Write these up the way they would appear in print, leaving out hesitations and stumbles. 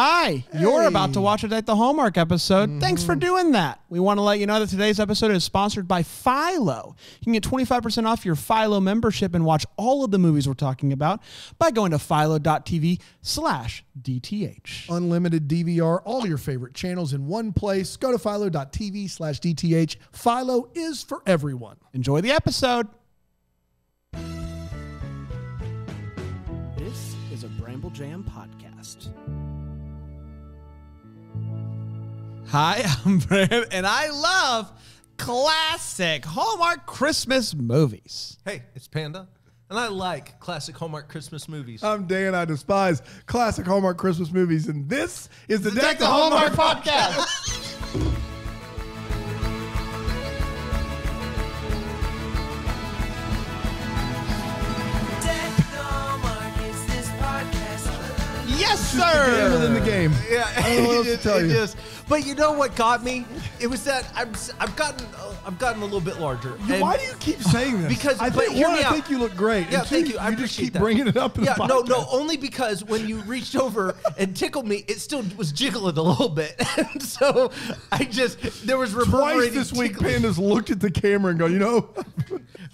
Hi, you're about to watch the Hallmark episode. Thanks for doing that. We want to let you know that today's episode is sponsored by Philo. You can get 25% off your Philo membership and watch all of the movies we're talking about by going to philo.tv/DTH. Unlimited DVR, all your favorite channels in one place. Go to philo.tv/DTH. Philo is for everyone. Enjoy the episode. This is a Bramble Jam podcast. Hi, I'm Brad, and I love classic Hallmark Christmas movies. Hey, it's Panda, and I like classic Hallmark Christmas movies. I'm Dan. I despise classic Hallmark Christmas movies, and this is the Deck the Hallmark Hallmark podcast. Yes, sir. Within the game. Yeah, I don't know what else to tell you. But you know what got me? It was that I've gotten a little bit larger. And Why do you keep saying this? Because I think, hear me I out. think you look great. Yeah, and thank two, you. I you just appreciate keep that. bringing it up in the podcast. No, only because when you reached over and tickled me, it still was jiggling a little bit, and so there was reverberating. Twice this week, tickling. Panda's looked at the camera and go,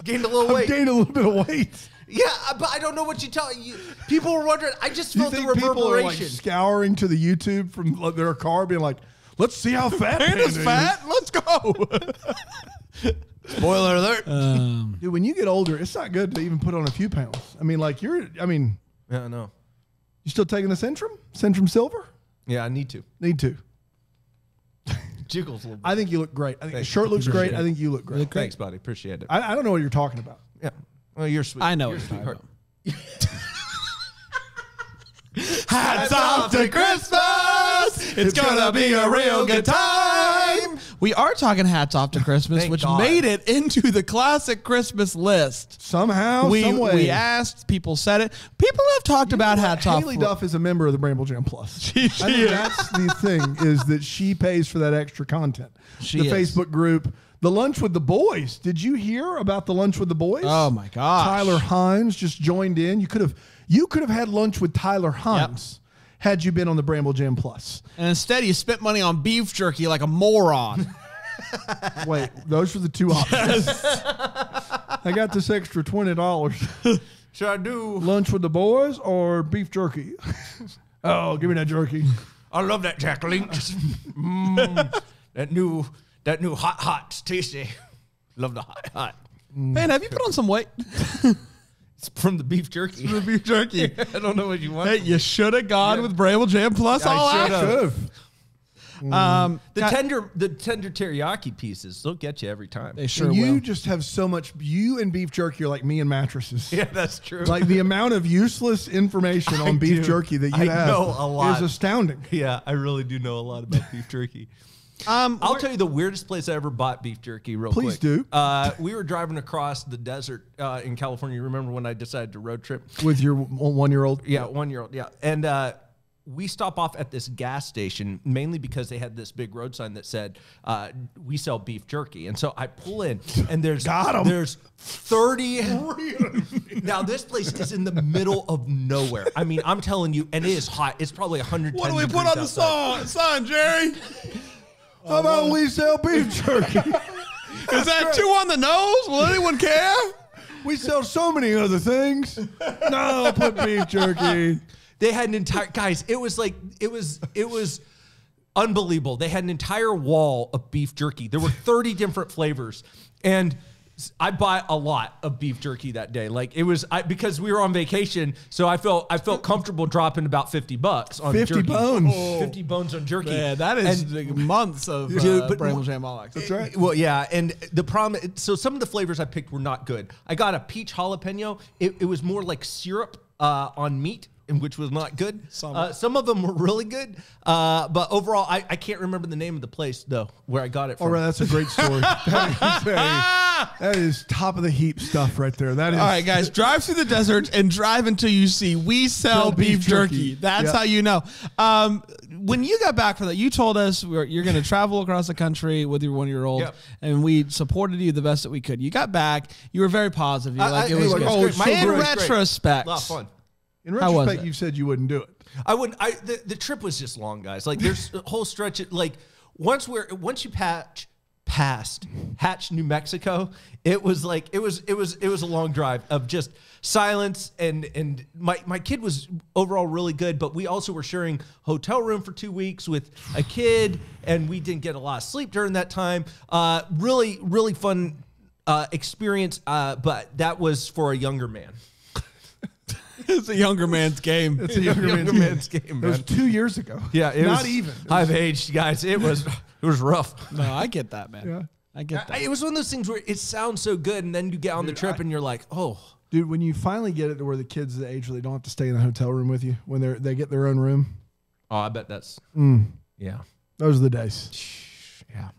Gained a little I've weight. gained a little bit of weight. Yeah, but I don't know what you tell you. People were wondering. I just Do you felt the think people are like reverberation. scouring to the YouTube from their car, being like, "Let's see how fat Panda's Panda fat. Let's go. Spoiler alert. is." Dude, when you get older, it's not good to even put on a few pounds. I mean, Yeah, I know. you still taking the Centrum? Centrum Silver? Yeah, I need to. Need to. Jiggles a little bit. I think you look great. I think the Thanks. shirt looks great. Appreciate I it. think you look great. Thanks, buddy. Appreciate it. I don't know what you're talking about. Yeah. Well, you're sweet. I know You're what you're sweetheart. Hats off to Christmas. It's gonna be a real good time. We are talking hats off to Christmas, Thank which God. made it into the classic Christmas list. Somehow, some We way. asked, people said it. People have talked about hats off. Haley Duff is a member of the Bramble Jam Plus. She I think is. that's the thing, is that she pays for that extra content. She the is. Facebook group, the Lunch with the Boys. Did you hear about the Lunch with the Boys? Oh my gosh. Tyler Hines just joined in. You could have had lunch with Tyler Hines had you been on the Bramble Jam Plus. And instead you spent money on beef jerky like a moron. Wait, those were the two options. I got this extra $20. Should I do? Lunch with the Boys or beef jerky? Oh, give me that jerky. I love that Jack Links. That new hot, tasty. Love the hot. Man, have you put on some weight? It's from the beef jerky. The beef jerky. I don't know what you want. Hey, you should have gone with Bramble Jam Plus all I out. should've. The God- tender teriyaki pieces, they'll get you every time. They sure you will. just have so much. You and beef jerky are like me and mattresses. Yeah, that's true. Like the amount of useless information on beef jerky that you I have know a lot. is astounding. Yeah, I really do know a lot about beef jerky. I'll tell you the weirdest place I ever bought beef jerky real quick. Please do. We were driving across the desert in California. Remember when I decided to road trip? With your 1-year-old? Yeah, 1-year-old. Yeah. And we stop off at this gas station mainly because they had this big road sign that said, we sell beef jerky. And so I pull in and there's 30. Now this place is in the middle of nowhere. I mean, I'm telling you, and it is hot. It's probably 110 What do we put degrees on the sign, Jerry? How about we sell beef jerky? Is that too on the nose? Will anyone care? We sell so many other things. No, I'll put beef jerky. They had an entire guys. It was unbelievable. They had an entire wall of beef jerky. There were 30 different flavors, and I bought a lot of beef jerky that day. Like it was because we were on vacation, so I felt comfortable dropping about $50 on 50 jerky. bones. 50 bones on jerky. Yeah, that is like months of Bramble Jam all access. That's right. Well, yeah, and the problem. So some of the flavors I picked were not good. I got a peach jalapeno. It was more like syrup on meat, and which was not good. Some of them were really good, but overall, I can't remember the name of the place though where I got it from. All right, that's a great story. That is top of the heap stuff right there. That is. All right, guys, drive through the desert and drive until you see we sell beef jerky. That's how you know. When you got back from that, you told us you're going to travel across the country with your 1-year-old, and we supported you the best that we could. You got back. You were very positive. You're like, it was great. good. It was great. In retrospect, A lot of fun. In How was retrospect, it? you said you wouldn't do it. I wouldn't. The trip was just long, guys. Like there's a whole stretch. Like once you past Hatch, New Mexico, it was a long drive of just silence. And my kid was overall really good, but we also were sharing hotel room for 2 weeks with a kid, and we didn't get a lot of sleep during that time. Really, really fun experience, but that was for a younger man. It's a younger man's game. It's a younger man's game, man. It was 2 years ago. Yeah, not even. I've aged, guys. It was rough. No, I get that, man. Yeah. I get that. It was one of those things where it sounds so good, and then you get on the trip, and you're like, oh. Dude, when you finally get it to where the kids the age where they don't have to stay in the hotel room with you, when they get their own room. Oh, I bet that's, yeah. Those are the days. Yeah.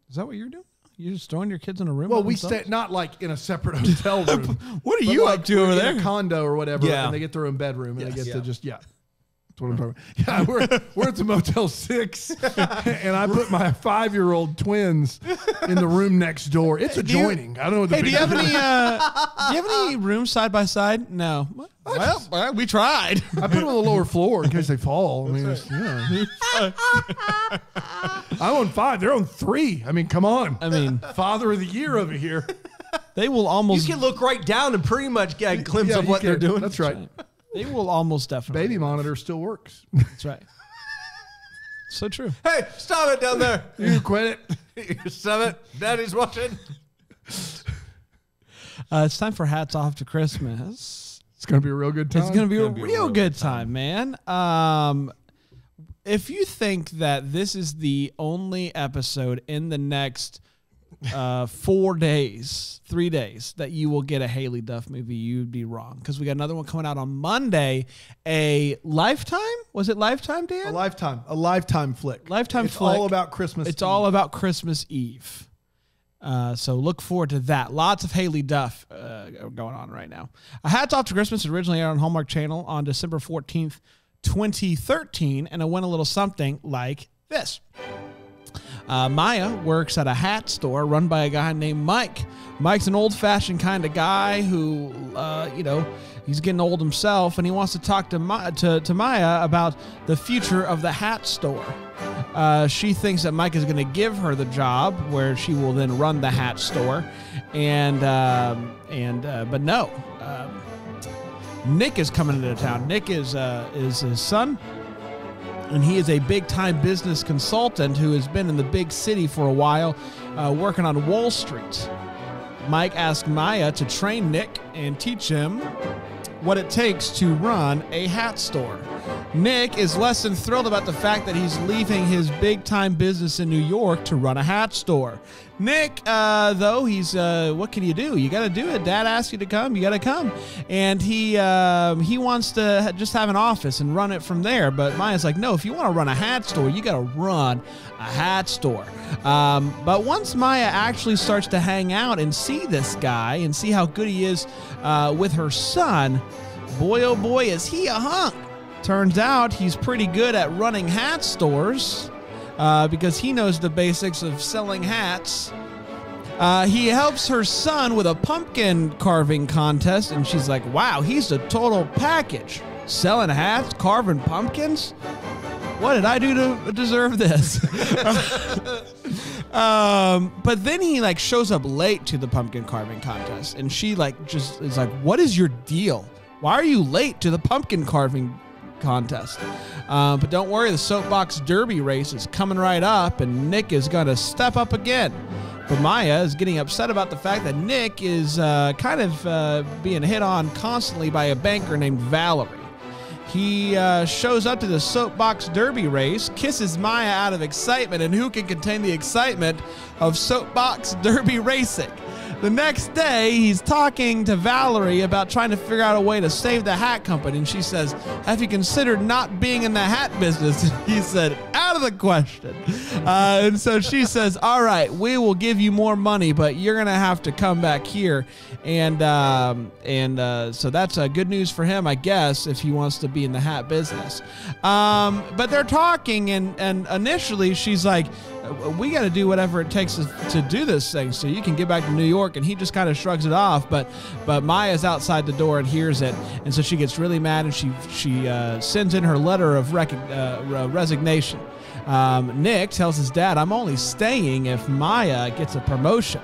Is that what you're doing? You're just throwing your kids in a room? Well, we stay not like in a separate hotel room. What are you up to over there? In a condo or whatever, Yeah. and they get their own bedroom, and they get to just, That's what I'm talking about. Yeah, we're at the Motel 6, and I put my 5-year-old twins in the room next door. It's adjoining. I don't know what the Hey, do you have any rooms side by side? No. Well, we tried. I put them on the lower floor in case they fall. I mean, I'm on 5. They're on 3. I mean, come on. I mean, Father of the year over here. they will almost. You can look right down and pretty much get a glimpse of what they're doing. That's right. They will almost definitely. Baby monitor still works. That's right. So true. Hey, stop it down there. You quit it. Stop it. Daddy's watching. It's time for Hats Off to Christmas. It's going to be a real good time. It's going to be a real good time, man. If you think that this is the only episode in the next 3 days that you will get a Haley Duff movie, you'd be wrong, because we got another one coming out on Monday. A Lifetime? Was it Lifetime, Dan? A Lifetime flick. Lifetime it's flick. All about Christmas. It's all about Christmas Eve. So look forward to that. Lots of Haley Duff going on right now. Hats Off to Christmas originally aired on Hallmark Channel on December 14th, 2013, and it went a little something like this. Maya works at a hat store run by a guy named Mike. Mike's an old-fashioned kind of guy who, he's getting old himself, and he wants to talk to Maya about the future of the hat store. She thinks that Mike is going to give her the job where she will then run the hat store, but no. Nick is coming into town. Nick is his son. And he is a big-time business consultant who has been in the big city for a while, working on Wall Street. Mike asked Maya to train Nick and teach him what it takes to run a hat store. Nick is less than thrilled about the fact that he's leaving his big-time business in New York to run a hat store. Nick, though, he's what can you do? You got to do it. Dad asked you to come. You got to come. And he wants to just have an office and run it from there. But Maya's like, no, if you want to run a hat store, you got to run a hat store. But once Maya actually starts to hang out and see this guy and see how good he is with her son, boy, oh boy, is he a hunk. Turns out he's pretty good at running hat stores. Because he knows the basics of selling hats. He helps her son with a pumpkin carving contest, and she's like, wow, he's a total package. Selling hats, carving pumpkins? What did I do to deserve this? But then he shows up late to the pumpkin carving contest, and she just is like, what is your deal? Why are you late to the pumpkin carving contest? But don't worry, the soapbox derby race is coming right up, and Nick is going to step up again. But Maya is getting upset about the fact that Nick is being hit on constantly by a banker named Valerie. He shows up to the soapbox derby race, kisses Maya out of excitement, and who can contain the excitement of soapbox derby racing? The next day, he's talking to Valerie about trying to figure out a way to save the hat company. And she says, have you considered not being in the hat business? He said, out of the question. And so she says, all right, we will give you more money, but you're going to have to come back here. And so that's good news for him, I guess, if he wants to be in the hat business. But they're talking, and initially she's like, we got to do whatever it takes to do this thing so you can get back to New York. And he just kind of shrugs it off. But Maya's outside the door and hears it. And so she gets really mad and she sends in her letter of resignation. Nick tells his dad, I'm only staying if Maya gets a promotion.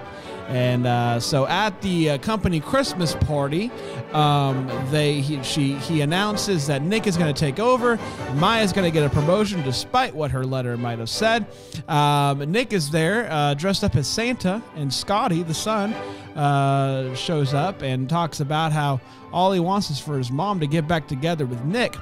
And so at the company Christmas party, he announces that Nick is going to take over. Maya's going to get a promotion despite what her letter might have said. Nick is there dressed up as Santa, and Scotty, the son, shows up and talks about how all he wants is for his mom to get back together with Nick.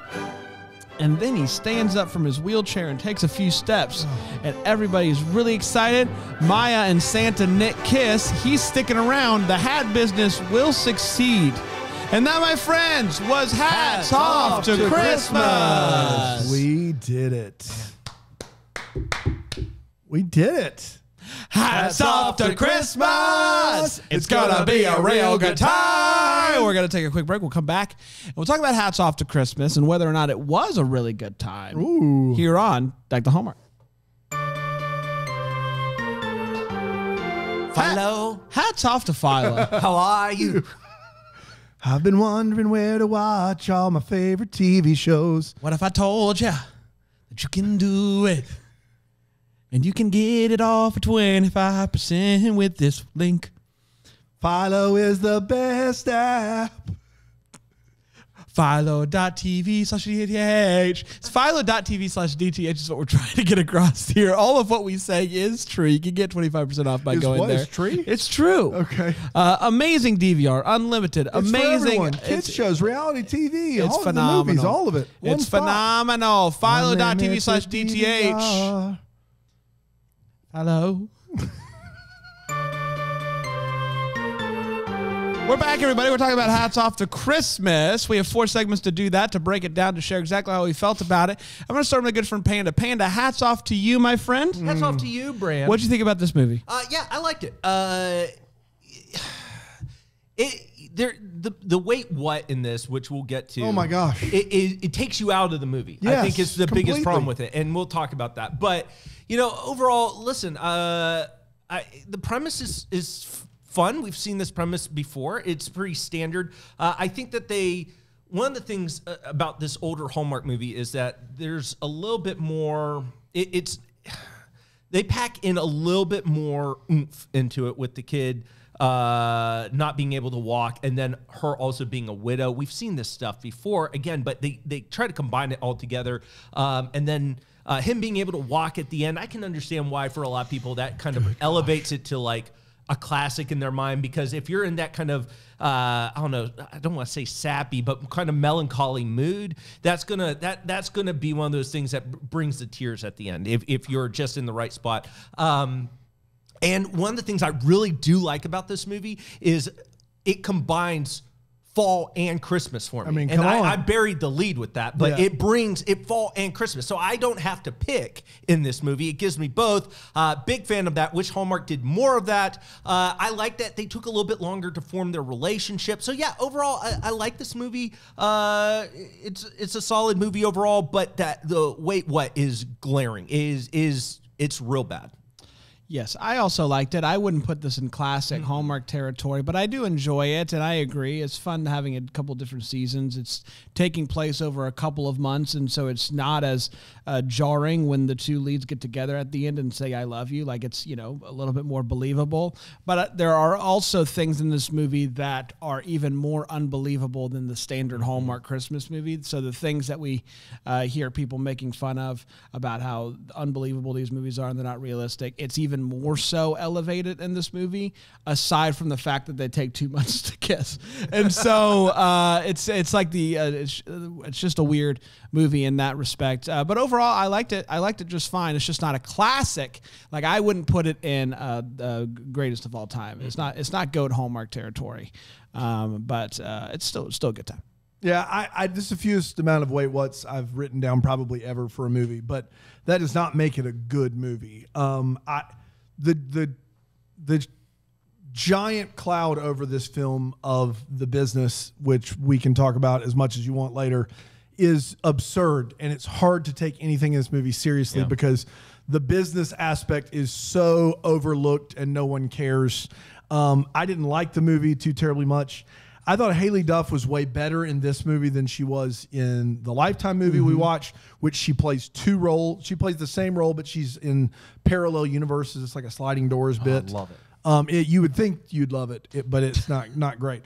And then he stands up from his wheelchair and takes a few steps. And everybody's really excited. Maya and Santa Nick kiss. He's sticking around. The hat business will succeed. And that, my friends, was Hats Off to Christmas. We did it. We did it. Hats off to Christmas. It's gonna be a real good time. We're gonna take a quick break. We'll come back and we'll talk about Hats Off to Christmas and whether or not it was a really good time. Ooh. Here on Deck the Hallmark. Philo. Hats off to Philo. How are you? I've been wondering where to watch all my favorite TV shows. What if I told you that you can do it? And you can get it all for 25% with this link. Philo is the best app. Philo.tv/DTH. It's Philo.tv/DTH is what we're trying to get across here. All of what we say is true. You can get 25% off by going there. Is true? It's true. Okay. Amazing DVR, unlimited, It's amazing. Kids shows, reality TV, It's all phenomenal. of the movies, all of it. It's phenomenal. Philo.tv/DTH. Hello. We're back, everybody. We're talking about Hats Off to Christmas. We have 4 segments to do that, to break it down, to share exactly how we felt about it. I'm going to start with my good friend Panda. Panda, hats off to you, my friend. Hats off to you, Brand. What'd you think about this movie? Yeah, I liked it. The wait what in this, which we'll get to. Oh my gosh! It takes you out of the movie. Yes, I think it's the completely. biggest problem with it, and we'll talk about that. But overall, listen, the premise is fun. We've seen this premise before. It's pretty standard. I think that one of the things about this older Hallmark movie is that there's a little bit more. They pack in a little bit more oomph into it with the kid not being able to walk, and then her also being a widow. We've seen this stuff before, again, but they try to combine it all together. And then him being able to walk at the end, I can understand why for a lot of people that kind of elevates it to like a classic in their mind, because if you're in that kind of I don't know, I don't want to say sappy, but kind of melancholy mood, that's gonna be one of those things that brings the tears at the end if you're just in the right spot. And one of the things I really do like about this movie is it combines fall and Christmas for me. I mean, and come on. I buried the lead with that, but Yeah. it brings it fall and Christmas. So I don't have to pick in this movie. It gives me both. Big fan of that. Wish Hallmark did more of that. I like that they took a little bit longer to form their relationship. So yeah, overall, I like this movie. It's a solid movie overall, but the wait what is glaring it's real bad. Yes, I also liked it. I wouldn't put this in classic Hallmark territory, but I do enjoy it, and I agree. It's fun having a couple different seasons. It's taking place over a couple of months, and so it's not as jarring when the two leads get together at the end and say, I love you. Like, it's, a little bit more believable. But there are also things in this movie that are even more unbelievable than the standard Hallmark Christmas movie. So the things that we hear people making fun of about how unbelievable these movies are and they're not realistic, it's even more so elevated in this movie, aside from the fact that they take 2 months to kiss. And so it's like it's just a weird movie in that respect. But overall, I liked it. I liked it just fine. It's just not a classic. Like, I wouldn't put it in the greatest of all time. It's not GOAT Hallmark territory, but it's still a good time. Yeah, I this is the fewest amount of wait what's I've written down probably ever for a movie, but that does not make it a good movie. The giant cloud over this film of the business, which we can talk about as much as you want later, is absurd, and it's hard to take anything in this movie seriously because the business aspect is so overlooked and no one cares. I didn't like the movie too terribly much. I thought Haley Duff was way better in this movie than she was in the Lifetime movie we watched, which she plays two roles. She plays the same role, but she's in parallel universes. It's like a sliding doors bit. I love it. You would think you'd love it, but it's not great.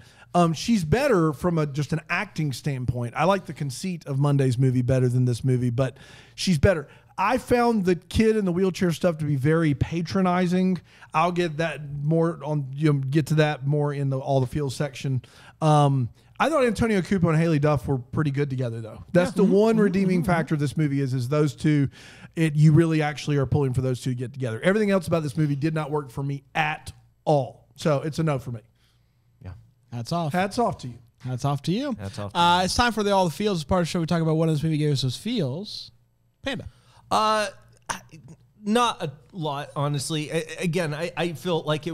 She's better from just an acting standpoint. I like the conceit of Monday's movie better than this movie, but she's better. I found the kid in the wheelchair stuff to be very patronizing. I'll get that more on. Get to that more in all the feels section. I thought Antonio Cupo and Haley Duff were pretty good together, though. That's the one redeeming factor of this movie is those two. You really actually are pulling for those two to get together. Everything else about this movie did not work for me at all. So it's a no for me. Yeah. Hats off. Hats off to you. Hats off to you. Hats off to you. It's time for all the feels part of the show. We talk about what this movie gave us those feels. Panda. Not a lot, honestly. Again, I feel like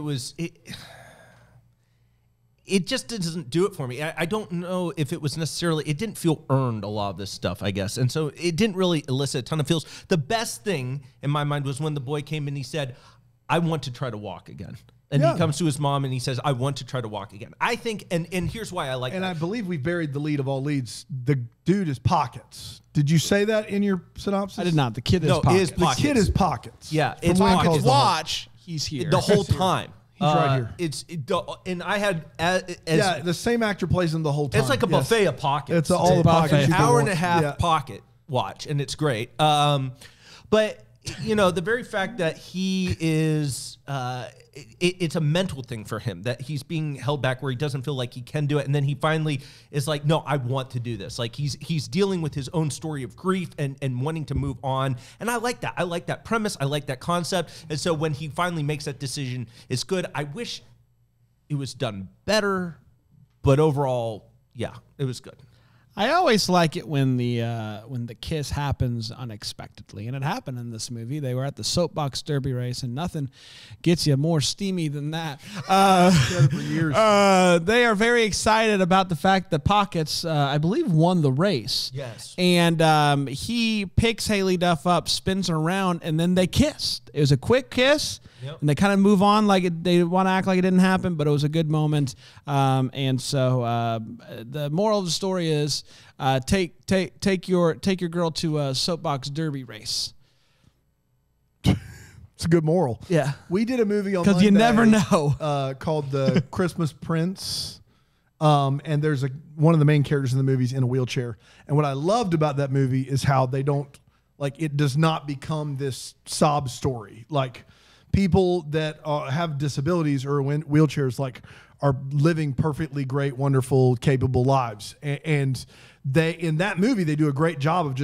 it just doesn't do it for me. I don't know if it was necessarily, it didn't feel earned, a lot of this stuff, I guess. And so it didn't really elicit a ton of feels. The best thing in my mind was when the boy came and he said, I want to try to walk again. And he comes to his mom and he says, I want to try to walk again. I think, and here's why I like that. And I believe we buried the lead of all leads. The dude is Pockets. Did you say that in your synopsis? I did not. The kid is Pockets. The kid is Pockets. Yeah, From it's Pockets. Pockets. Watch. He's here. The whole time. He's right here. And I had, the same actor plays him the whole time. it's like a buffet of pockets. It's all the pockets. An you can hour and a watch. half pocket watch, and it's great. But the very fact that he is, it's a mental thing for him that he's being held back where he doesn't feel like he can do it, and then he finally is like, no, I want to do this. Like he's dealing with his own story of grief and wanting to move on, and I like that. I like that premise. I like that concept, and so when he finally makes that decision, it's good. I wish it was done better, but overall, yeah, it was good. I always like it when the kiss happens unexpectedly, and it happened in this movie. They were at the soapbox derby race, and nothing gets you more steamy than that. For years. They are very excited about the fact that Pockets, I believe, won the race. Yes. And he picks Haley Duff up, spins her around, and then they kissed. It was a quick kiss. Yep. And they kind of move on they want to act like it didn't happen, but it was a good moment. And so the moral of the story is take your girl to a soapbox derby race. It's a good moral. Yeah. We did a movie on because you never know called The Christmas Prince. And there's one of the main characters in the movie is in a wheelchair. And what I loved about that movie is how they don't it does not become this sob story. Like people that have disabilities or wheelchairs are living perfectly great, wonderful, capable lives. And they in that movie, they do a great job of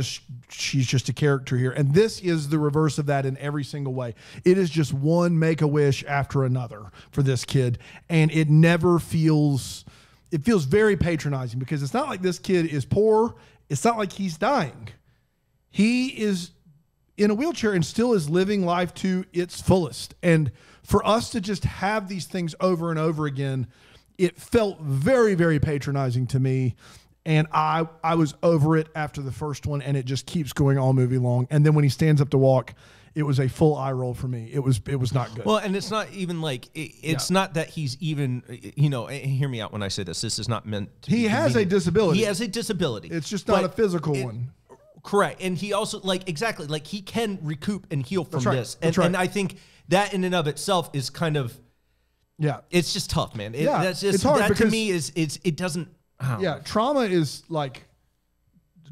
she's just a character here. And this is the reverse of that in every single way. It is just one Make-A-Wish after another for this kid. And it never feels very patronizing because it's not like this kid is poor. It's not like he's dying. He is in a wheelchair and still is living life to its fullest. And for us to just have these things over and over again, it felt very, very patronizing to me. And I was over it after the first one, and it just keeps going all movie long. And then when he stands up to walk, it was a full eye roll for me. It was not good. Well, and it's not even it's not that he's even, hear me out when I say this. This is not meant to He has a disability. He has a disability. It's just not a physical one. Correct. And he also exactly he can recoup and heal from this. And, That's right. and I think that in and of itself is kind of, it's just tough, man. That's just, it's hard that to me it doesn't. Trauma is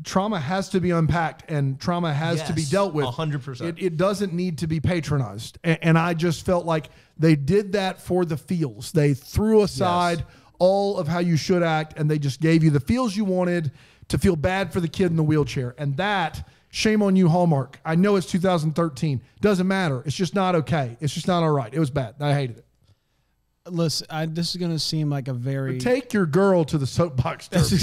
trauma has to be unpacked and trauma has to be dealt with. 100%. It doesn't need to be patronized. And I just felt like they did that for the feels. They threw aside all of how you should act and they just gave you the feels you wanted to feel bad for the kid in the wheelchair. And that, shame on you, Hallmark. I know it's 2013. Doesn't matter. It's just not okay. It's just not all right. It was bad. I hated it. Listen, this is going to seem like a very... But take your girl to the soapbox derby.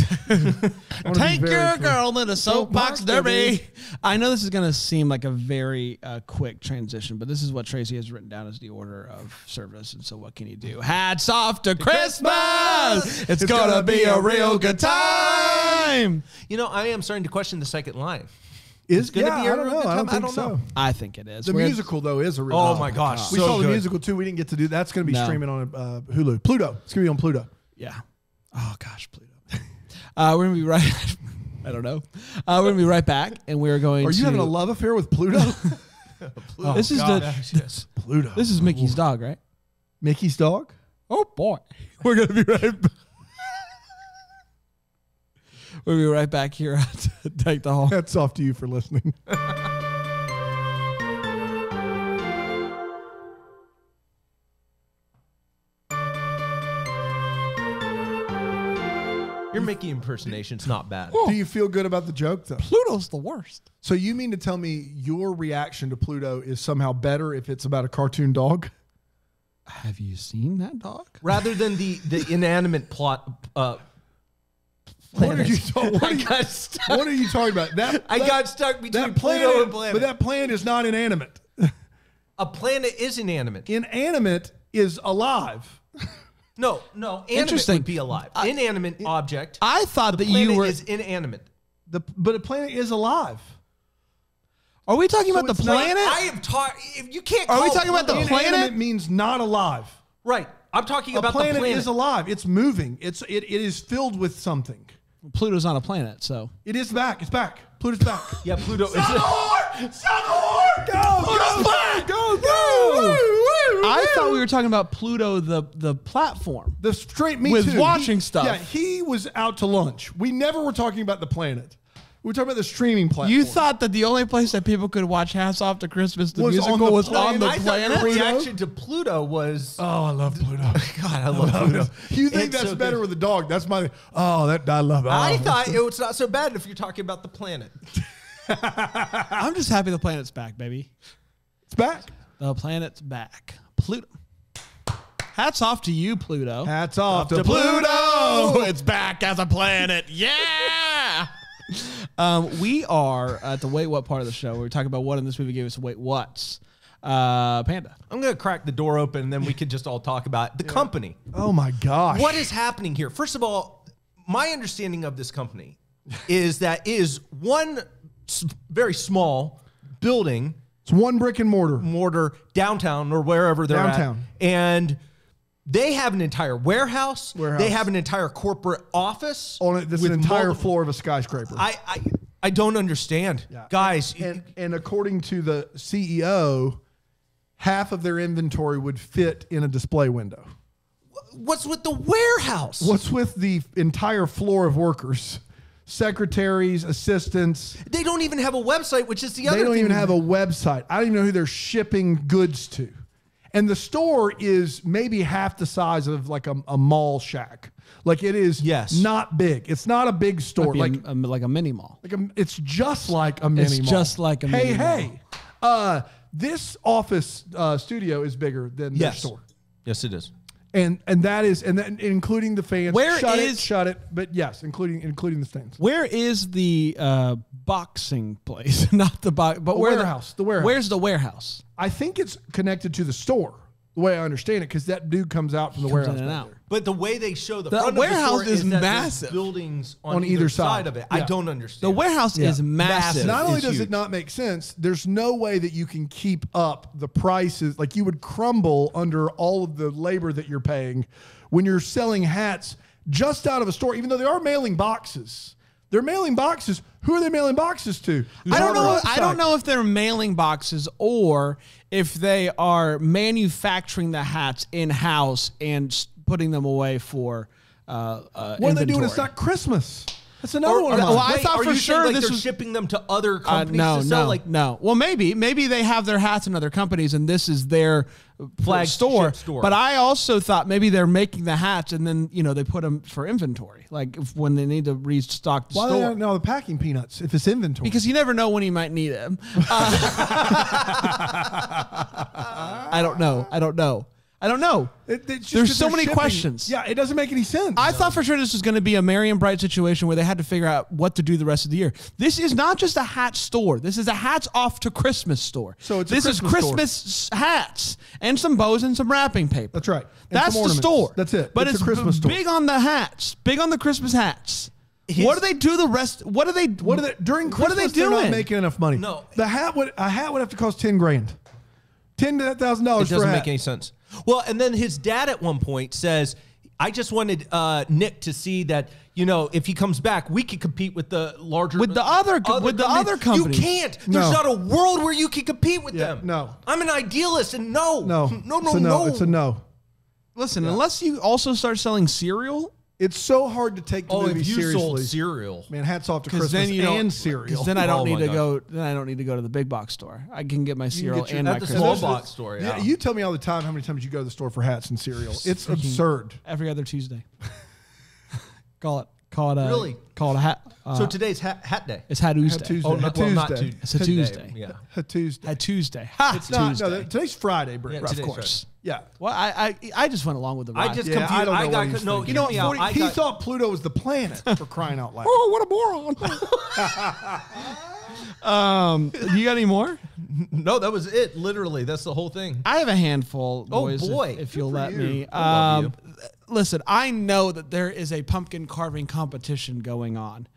Take your girl to the soapbox derby. I know this is going to seem like a very quick transition, but this is what Tracy has written down as the order of service. And so what can you do? Hats off to Christmas! It's going to be a real good time! time. You know, I am starting to question the second line. Is gonna yeah, be a I don't real know. good I don't time? think so. I think it is. The musical though is a real. Oh my gosh, we so saw the good. musical too. We didn't get to do. That's going to be No. streaming on Hulu. Pluto. It's going to be on Pluto. Yeah. Oh gosh, Pluto. We're gonna be right. I don't know. We're gonna be right back, and we're going. Are you to, having a love affair with Pluto? This is Yes. Pluto. This is Mickey's dog, right? Mickey's dog. Oh boy, we're gonna be right. We'll be right back here at Take the Hall. Hats off to you for listening. Your Mickey impersonation's not bad. Do you feel good about the joke though? Pluto's the worst. So you mean to tell me your reaction to Pluto is somehow better if it's about a cartoon dog? Have you seen that dog? Rather than the inanimate plot. What are you talking? I got stuck. What are you talking about? I got stuck between that Pluto planet, and planet. but that planet is not inanimate. A planet is inanimate. Inanimate is alive. No, animate Interesting. would be alive. Inanimate object. I thought that Planet you were. is inanimate. But a planet is alive. Are we talking So about the it's not- planet? I am talking. You can't. Are we call talking about the Pluto- planet? Inanimate means not alive. Right. I'm talking A about planet the planet. is alive. It's moving. It is filled with something. Pluto's not a planet, so. It is back. It's back. Pluto's back. Yeah, Pluto is. Sound the horn! Go! Pluto's back! Go! I thought we were talking about Pluto, the platform. The straight me With too. watching stuff. Yeah, he was out to lunch. We never were talking about the planet. We were talking about the streaming platform. You thought that the only place that people could watch Hats Off to Christmas, the Was on musical, the was planet. on the I thought your planet? reaction to Pluto was. Oh, I love Pluto. God, I love Pluto. You think It's that's so better good. with a dog? That's my. Oh, that I love. I thought it was not so bad if you're talking about the planet. I'm just happy the planet's back, baby. it's back. The planet's back. Pluto. Hats off to you, Pluto. Hats off to Pluto. It's back as a planet. Yeah. We are at the Wait What part of the show where we talk about what in this movie gave us Wait What's. Panda. I'm going to crack the door open and then we can just all talk about the company. Oh my gosh. What is happening here? First of all, my understanding of this company is that is one very small building, It's one brick and mortar. downtown or wherever they're Downtown. at. And they have an entire warehouse. Warehouse. They have an entire corporate office. On it, this is with an entire multiple- floor of a skyscraper. I don't understand. Yeah. Guys, and according to the CEO, half of their inventory would fit in a display window. what's with the warehouse? What's with the entire floor of workers? Secretaries, assistants. They don't even have a website, which is the other They thing. don't even have a website. I don't even know who they're shipping goods to. And the store is maybe half the size of like a mall shack. Like it is not big. It's not a big store. Like a mini mall. It's just like a mini mall. just like a mini Hey, this office studio is bigger than their store. Yes, it is. And that is including the fans. Where shut is- it. But yes, including the stands. Where is the boxing place? Not the box, but The where warehouse. The warehouse. Where's the warehouse? I think it's connected to the store, the way I understand it, because that dude comes out from the warehouse. in and back out. there. But the way they show the The front warehouse of the store is is that massive. there's buildings On either side. of it. Yeah. I don't The understand. warehouse is massive. Not only It's does huge. it not make sense, there's no way that you can keep up the prices. Like you would crumble under all of the labor that you're paying when you're selling hats just out of a store, even though they are mailing boxes. They're mailing boxes. Who are they mailing boxes to? I don't know. Website. I don't know if they're mailing boxes or if they are manufacturing the hats in house and putting them away for What are they doing? It's not Christmas. That's another one. Of mine. well, I Wait, thought are for you saying, sure like, this they're was shipping them to other companies to sell. no. Well, maybe they have their hats in other companies, and this is their flag store. store. But I also thought maybe they're making the hats, and then they put them for inventory, like when they need to restock the Why store. they don't know the packing peanuts if it's inventory? Because you never know when you might need them. I don't know. It's just There's 'cause so they're many shipping. questions. Yeah, it doesn't make any sense. I thought for sure this was going to be a merry and bright situation where they had to figure out what to do the rest of the year. This is not just a hat store. This is a hats off to Christmas store. So it's a this is Christmas store. Christmas hats and some bows and some wrapping paper. That's right. And That's some the ornaments. store. That's it. But It's it's a Christmas store. big on the hats, big on the Christmas hats. What do they do the rest? What are they during Christmas? What are they They're doing? not making enough money. No. A hat would have to cost $10,000. $10,000 for a hat. It doesn't make any sense. Well, and then his dad at one point says, I just wanted Nick to see that, you know, if he comes back, we could compete with the larger other companies. You can't. There's not a world where you can compete with them. No. I'm an idealist, and no. It's a no. Listen, unless you also start selling cereal. It's so hard to take the movie if you seriously. sold cereal, man, hats off to Christmas then you and cereal. Because then I don't need to go. Then I don't need to go to the big box store. I can get my cereal and my at the Christmas. small box store. Yeah. You tell me all the time how many times you go to the store for hats and cereal. It's absurd. Every other Tuesday. Call it a Really? Call it a hat. So today's hat day. It's Hat Tuesday. Tuesday. Oh, not Tuesday. Tuesday. It's a Tuesday. Yeah. A Tuesday. Hat Tuesday. Ha! It's not. Tuesday. No, today's Friday, Brett. Yeah, of today's course. Yeah. Well, I just went along with the ride. I just Yeah, confused. I don't know I what got he's no. thinking. You know what? He thought Pluto was the planet for crying out loud. Oh, what a moron! You got any more? No, that was it. Literally, that's the whole thing. I have a handful, Oh, boys. boy. If you'll Good for let you. me. I love Listen, I know that there is a pumpkin carving competition going on,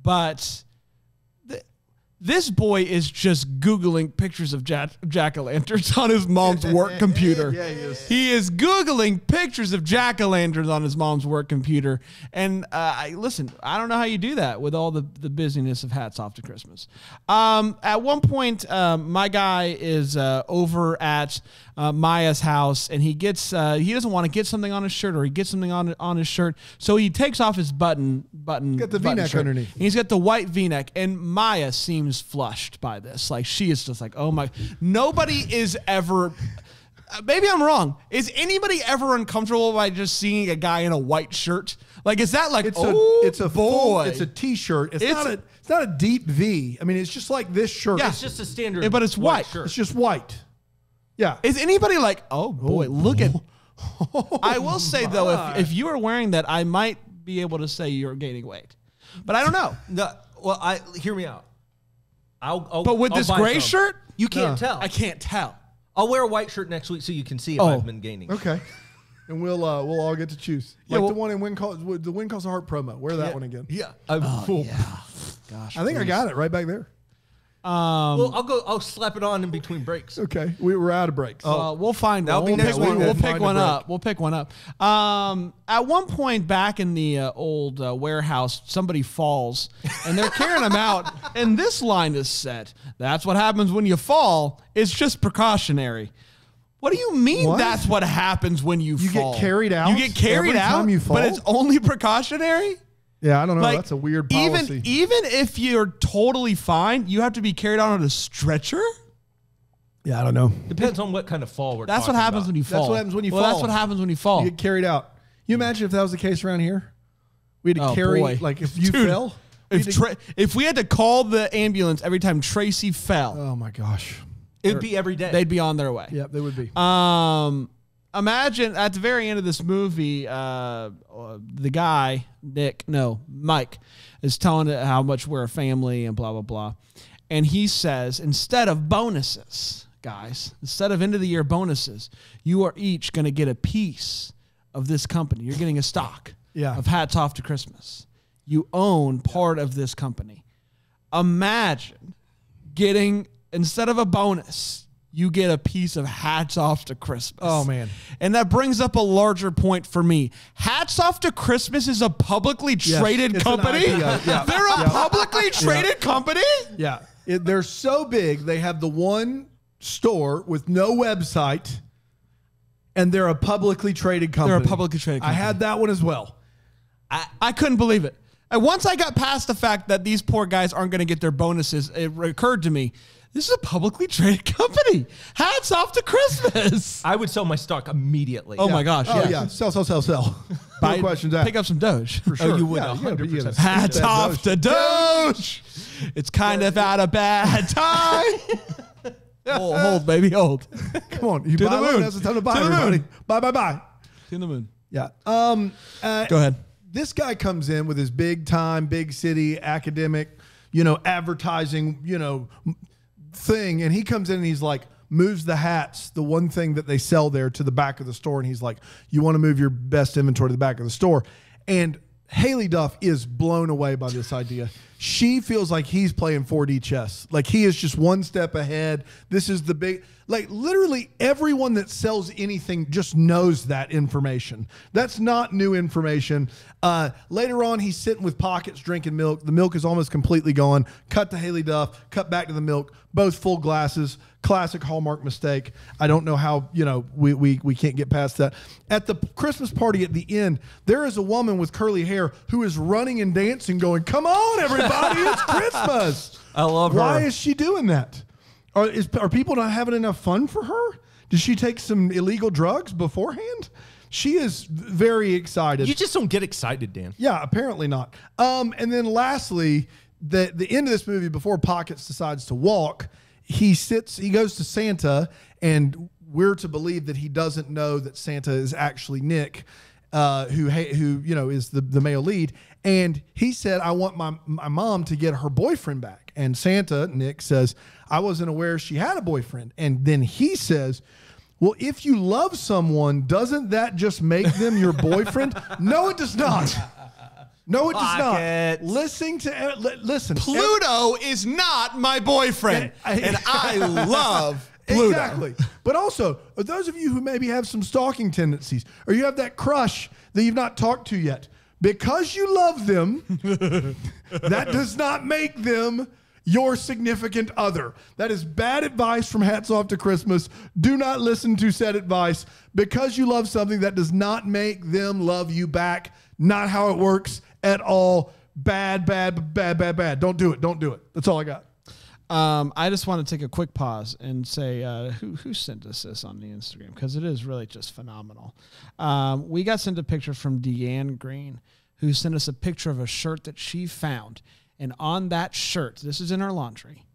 but this boy is just Googling pictures of jack-o'-lanterns on his mom's work computer. Yeah, he is. He is Googling pictures of jack-o'-lanterns on his mom's work computer. And listen, I don't know how you do that with all the busyness of Hats Off to Christmas. At one point, my guy is over at Maya's house, and he doesn't want to get something on his shirt, or he gets something on his shirt, so he takes off his button. Got the V-neck shirt, underneath. and he's got the white V-neck, and Maya seems flushed by this. Like, she is just like, oh my. Nobody is ever. Maybe I'm wrong. Is anybody ever uncomfortable by just seeing a guy in a white shirt? Like, is that like, It's a boy? It's a T-shirt. It's not a deep V. I mean, it's just like this shirt. Yeah. It's just a standard. Yeah, but it's white. shirt. It's just white. Yeah. Is anybody like, oh boy, look at. I will say though, if you are wearing that, I might be able to say you're gaining weight, but I don't know. Well, hear me out. But with this buy gray some. shirt, You can't tell. I can't tell. I'll wear a white shirt next week so you can see if Oh. I've been gaining. Okay. And we'll all get to choose. Yeah, Like the one in Win Calls the Heart promo. Wear that one again. Yeah. Gosh, I think I got it right back there. Well, I'll slap it on in between breaks. Okay. We were out of breaks. We'll find That'll one. be next week. We'll pick Find a one break. up. We'll pick one up. At one point back in the old warehouse, somebody falls and they're carrying them out. And this line is set. That's what happens when you fall. It's just precautionary. What do you mean What? that's what happens when you fall? get carried out You get carried every out, time you fall? but it's only precautionary? Yeah, I don't know. Like, That's a weird policy. Even if you're totally fine, you have to be carried out on a stretcher? Yeah, I don't know. Depends on what kind of fall we're That's what talking happens about. when you fall. That's what happens when you Well, fall. that's what happens when you fall. You get carried out. You imagine if that was the case around here? We had to Oh, carry, boy. like if you Dude, fell. we had to- If we had to call the ambulance every time Tracy fell, oh my gosh. It would be every day. they'd be on their way. Yeah, they would be. Imagine at the very end of this movie, the guy, Mike, is telling it how much we're a family and blah, blah, blah. And he says, instead of bonuses, guys, instead of end of the year bonuses, you are each going to get a piece of this company. You're getting a stock of Hats Off to Christmas. You own part of this company. Imagine getting, instead of a bonus, you get a piece of Hats Off to Christmas. Oh, man. And that brings up a larger point for me. Hats Off to Christmas is a publicly traded it's an company? IPO, yeah. They're a publicly traded company? Yeah. They're so big, they have the one store with no website, and they're a publicly traded company. They're a publicly traded company. I had that one as well. I couldn't believe it. And once I got past the fact that these poor guys aren't going to get their bonuses, it occurred to me, this is a publicly traded company. Hats Off to Christmas. I would sell my stock immediately. Oh, my gosh. Oh, yes. yeah. Sell. Buy- No questions asked. Pick up some Doge. For sure. Oh, you would Yeah, 100%. Hats That off to Doge. It's kind of at a bad time. Hold, baby, hold. Come on. You To buy the one, moon. that's the time to buy, To the everybody. moon. Bye. To the moon. Yeah. Go ahead. This guy comes in with his big time, big city, academic, advertising, thing. And he comes in and he's like, moves the hats, the one thing that they sell there, to the back of the store. And he's like, you want to move your best inventory to the back of the store. And Haley Duff is blown away by this idea. She feels like he's playing 4D chess. Like he is just one step ahead. This is the big, like literally everyone that sells anything just knows that information. That's not new information. Later on, he's sitting with pockets drinking milk. The milk is almost completely gone. Cut to Haley Duff, cut back to the milk, both full glasses. Classic Hallmark mistake. I don't know how, we can't get past that. At the Christmas party at the end, there is a woman with curly hair who is running and dancing going, come on, everybody, it's Christmas. I love her. Why is she doing that? Are people not having enough fun for her? Did she take some illegal drugs beforehand? She is very excited. You just don't get excited, Dan. Yeah, apparently not. And then lastly, the end of this movie, before Pockets decides to walk, he goes to Santa, and we're to believe that he doesn't know that Santa is actually Nick, who is the male lead. And he said, I want my mom to get her boyfriend back. And Santa, Nick, says, I wasn't aware she had a boyfriend. And then he says, well, if you love someone, doesn't that just make them your boyfriend? No, it does not. No, it does not. Listen. Pluto is not my boyfriend, and I love Pluto. Exactly. But also, those of you who maybe have some stalking tendencies, or you have that crush that you've not talked to yet, because you love them, that does not make them your significant other. That is bad advice from Hats Off to Christmas. Do not listen to said advice. Because you love something, that does not make them love you back. Not how it works at all. Bad. Don't do it. Don't do it. That's all I got. I just want to take a quick pause and say who sent us this on the Instagram, because it is really just phenomenal. We got sent a picture from Deanne Green, who sent us a picture of a shirt that she found. And on that shirt, this is in her laundry,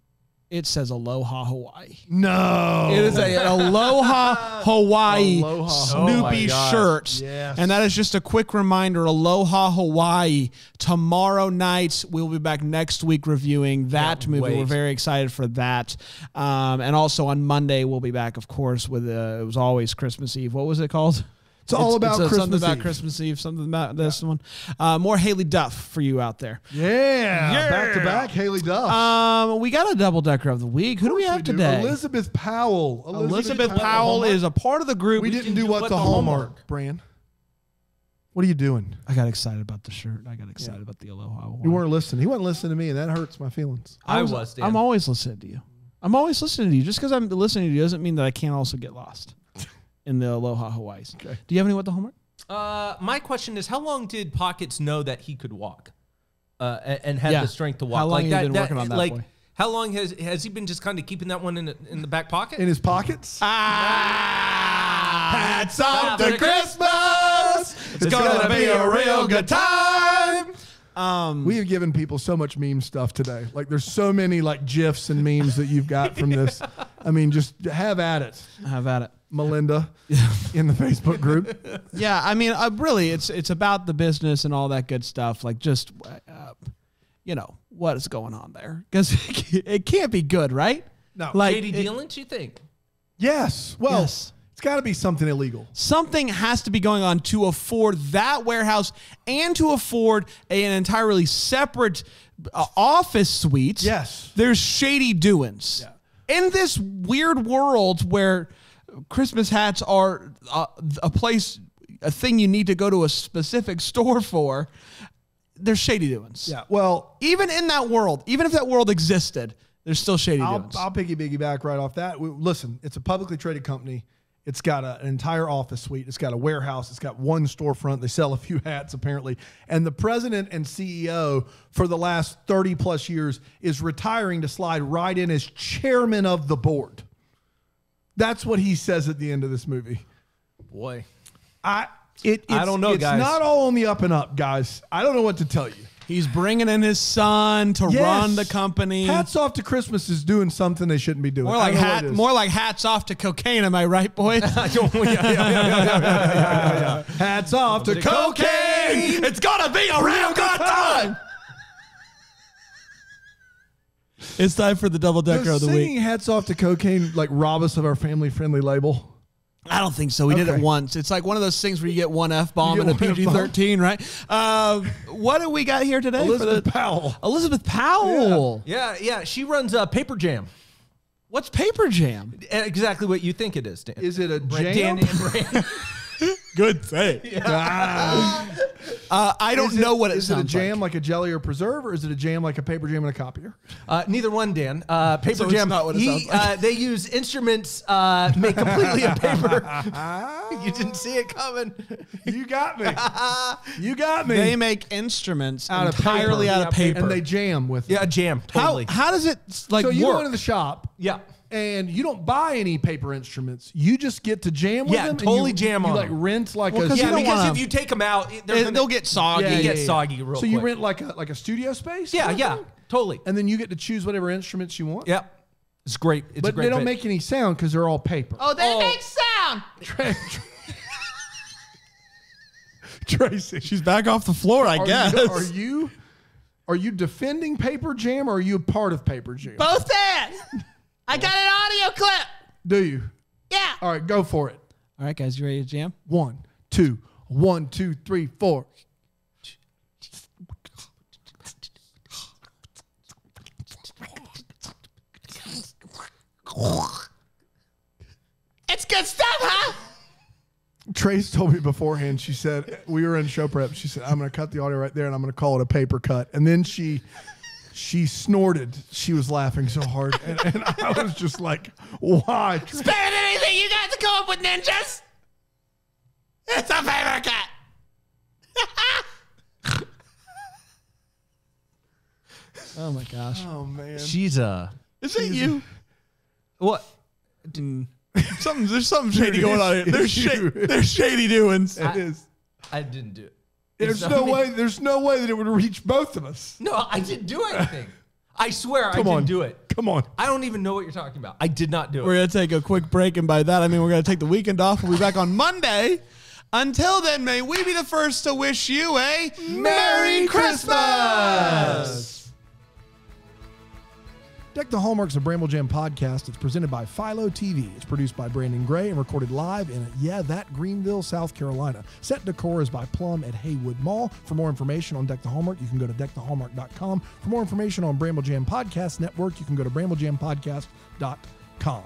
it says Aloha Hawaii. No. It is a Aloha Hawaii Snoopy shirt. Yes. And that is just a quick reminder, Aloha Hawaii. Tomorrow night, we'll be back next week reviewing that movie. We're very excited for that. And also on Monday, we'll be back, of course, with it was always Christmas Eve. What was it called? It's all about Christmas something about Eve. Christmas Eve, something about this one. More Haley Duff for you out there. Yeah. Back to back, Haley Duff. We got a double-decker of the week. Who do we have today? Elizabeth Powell. Elizabeth Powell is a part of the group. We didn't do what the Hallmark brand. What are you doing? I got excited about the shirt. I got excited about the Aloha Hawaii. You weren't listening. He wasn't listening to me, and that hurts my feelings. I was, Dan. I'm always listening to you. I'm always listening to you. Just because I'm listening to you doesn't mean that I can't also get lost in the Aloha Hawaiis. Okay. Do you have any what the Hallmark? My question is, how long did Pockets know that he could walk and had the strength to walk? How long have you been working on that, boy? How long has he been just kind of keeping that one in the back pocket? In his pockets? Hats off to Christmas. It's gonna be a real good time. We have given people so much meme stuff today. Like there's so many like GIFs and memes that you've got from this. I mean, just have at it. Have at it. Melinda in the Facebook group. Yeah, I mean, really, it's about the business and all that good stuff. Like, just what is going on there? Because it can't be good, right? No, like shady dealings. You think? Yes. Well, it's got to be something illegal. Something has to be going on to afford that warehouse and to afford an entirely separate office suite. Yes, there's shady doings in this weird world where Christmas hats are a thing you need to go to a specific store for. There's shady doings. Yeah. Well, even in that world, even if that world existed, there's still shady doings. I'll piggyback right off that. Listen, it's a publicly traded company. It's got an entire office suite. It's got a warehouse. It's got one storefront. They sell a few hats, apparently. And the president and CEO for the last 30 plus years is retiring to slide right in as chairman of the board. That's what he says at the end of this movie. Boy. I don't know, guys. It's not all on the up and up, guys. I don't know what to tell you. He's bringing in his son to run the company. Hats Off to Christmas is doing something they shouldn't be doing. More like hats off to cocaine. Am I right, boys? Hats off to cocaine. It's gonna be a real good time. It's time for the double decker of the week. Singing Hats Off to Cocaine like rob us of our family friendly label? I don't think so. We did it once. It's like one of those things where you get one F-bomb and a PG-13, right? What do we got here today? Elizabeth Powell. Elizabeth Powell. Yeah. She runs Paper Jam. What's Paper Jam? Exactly what you think it is, Dan. Is it a jam? Good say. Yeah. I don't know what it is. Is it a jam like a jelly or preserve, or is it a jam like a paper jam and a copier? Neither one, Dan. Paper So Jam. it's not what it sounds like. They use instruments made completely of paper. You didn't see it coming. You got me. You got me. They make instruments Out of entirely paper. out of paper. And they jam with it. Yeah, jam. Totally. How does it like So you work? go into the shop. Yeah. And you don't buy any paper instruments. You just get to jam with them. Totally and jam you on like them. rent like Well, a 'cause you Yeah, don't because wanna- if you take them out, They'll get soggy. They get soggy real So quick. you rent like a studio space? Yeah, kind of yeah. thing? Totally. And then you get to choose whatever instruments you want. Yeah. It's great. It's a But great they don't bit. make any sound because they're all paper. Oh, they make sound. Tracy, She's back off the floor, I guess. Are you defending Paper Jam, or are you a part of Paper Jam? Both that. I got an audio clip. Do you? Yeah. All right, go for it. All right, guys, you ready to jam? 1, 2, 1, 2, 3, 4. It's good stuff, huh? Trace told me beforehand, she said, we were in show prep, she said, I'm going to cut the audio right there and I'm going to call it a paper cut. And then she snorted. She was laughing so hard. And I was just like, why? It's better than anything you got to come up with, ninjas. It's a paper cut. Oh, my gosh. Oh, man. She's Is it you? what? There's something shady going on here. There's shady doings. It is. I didn't do it. There's no way that it would reach both of us. No, I didn't do anything. I swear I Come on. didn't do it. Come on. I don't even know what you're talking about. I did not do it. We're going to take a quick break, and by that, I mean we're going to take the weekend off. We'll be back on Monday. Until then, may we be the first to wish you a Merry Christmas! Deck the Hallmark's a Bramble Jam podcast. It's presented by Philo TV. It's produced by Brandon Gray and recorded live in, Greenville, South Carolina. Set decor is by Plum at Haywood Mall. For more information on Deck the Hallmark, you can go to deckthehallmark.com. For more information on Bramble Jam Podcast Network, you can go to bramblejampodcast.com.